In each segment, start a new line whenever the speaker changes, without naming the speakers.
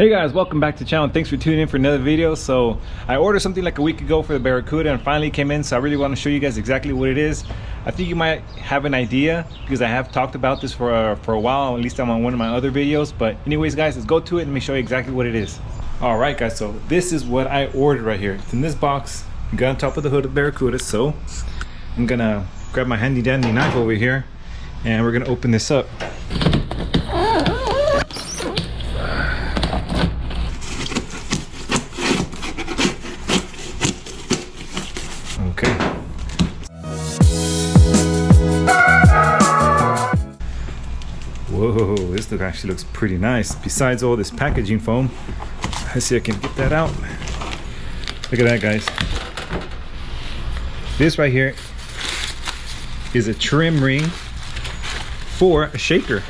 Hey guys, welcome back to the channel. Thanks for tuning in for another video. So I ordered something like a week ago for the Barracuda and finally came in, so I really want to show you guys exactly what it is. I think you might have an idea because I have talked about this for a while, at least I'm on one of my other videos. But anyways guys, let's go to it and let me show you exactly what it is. All right guys, so this is what I ordered right here. It's in this box. You got on top of the hood of the Barracuda. So I'm gonna grab my handy dandy knife over here and we're gonna open this up. Okay. Whoa, this look actually looks pretty nice. Besides all this packaging foam, let's see if I can get that out. Look at that, guys. This right here is a trim ring for a shaker.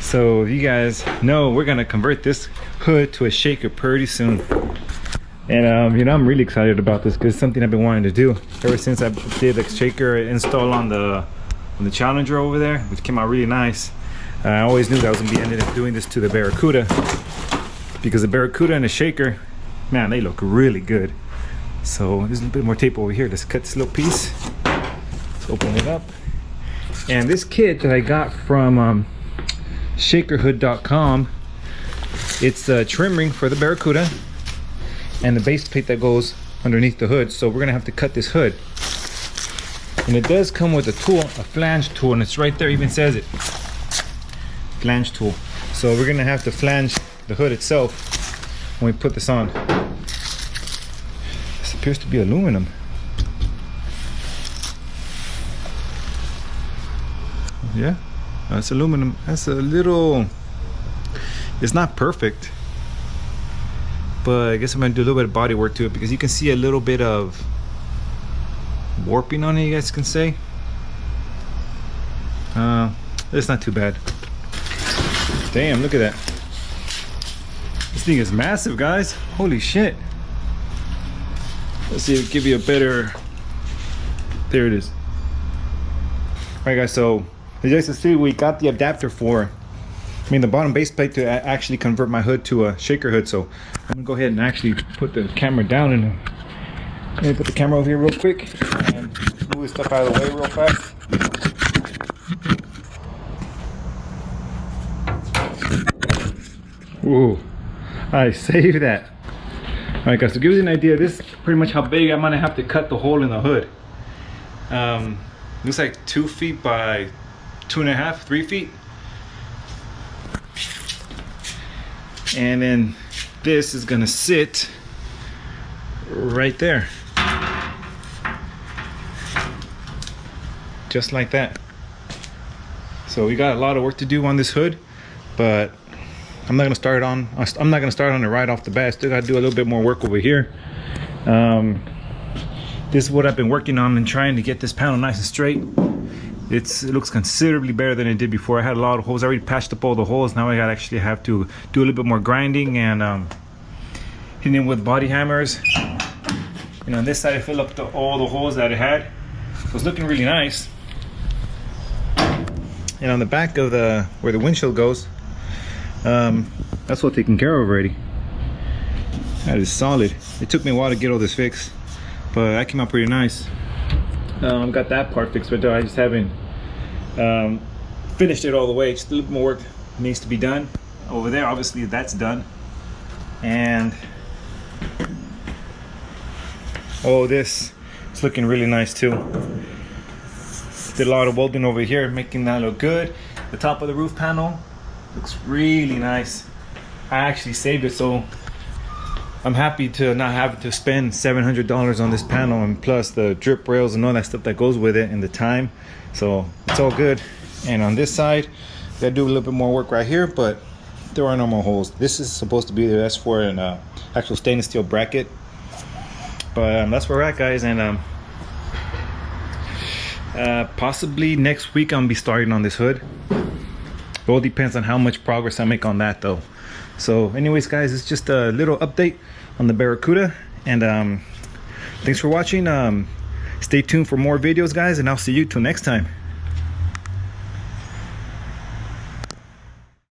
So you guys know we're gonna convert this hood to a shaker pretty soon. And you know, I'm really excited about this because it's something I've been wanting to do ever since I did the shaker install on the Challenger over there, which came out really nice. I always knew that I was gonna be ended up doing this to the Barracuda because the Barracuda and the shaker, man, they look really good. So there's a bit more tape over here. Let's cut this little piece. Let's open it up. And this kit that I got from shakerhood.com, it's a trim ring for the Barracuda and the base plate that goes underneath the hood. So we're gonna have to cut this hood, and it does come with a tool, a flange tool, and it's right there, even says it, flange tool. So we're gonna have to flange the hood itself when we put this on. This appears to be aluminum. Yeah, that's aluminum. That's a little, it's not perfect, but I guess I'm gonna do a little bit of body work to it because you can see a little bit of warping on it, you guys can say. It's not too bad. Damn, look at that. This thing is massive, guys. Holy shit. Let's see if it give you a better, there it is. All right guys, so as you guys can see, we got the adapter for, the bottom base plate to actually convert my hood to a shaker hood. So I'm gonna go ahead and actually put the camera down and let me put the camera over here real quick and move this stuff out of the way real fast. Whoa, I saved that. All right guys, to give you an idea, this is pretty much how big I'm gonna have to cut the hole in the hood. Looks like 2 feet by 2.5, 3 feet. And then this is gonna sit right there, just like that. So we got a lot of work to do on this hood, but I'm not gonna start on it right off the bat. Still gotta do a little bit more work over here. This is what I've been working on and trying to get this panel nice and straight. It looks considerably better than it did before. I had a lot of holes. I already patched up all the holes. Now I gotta actually have to do a little bit more grinding and hitting it with body hammers. On this side I filled up all the holes that it had. So it's looking really nice. And on the back of where the windshield goes, that's all taken care of already. That is solid. It took me a while to get all this fixed, but that came out pretty nice. Got that part fixed right there. I just haven't finished it all the way. Just a little more work needs to be done over there. Obviously that's done, and this is looking really nice too. Did a lot of welding over here, making that look good. The top of the roof panel looks really nice. I actually saved it, so I'm happy to not have to spend $700 on this panel, and plus the drip rails and all that stuff that goes with it and the time. So it's all good. And on this side, gotta do a little bit more work right here, but there are no more holes. This is supposed to be the S4 and actual stainless steel bracket. But that's where we're at, guys. And possibly next week I'm gonna be starting on this hood. It all depends on how much progress I make on that though. So anyways guys, it's just a little update on the Barracuda, and thanks for watching. Stay tuned for more videos guys, and I'll see you till next time.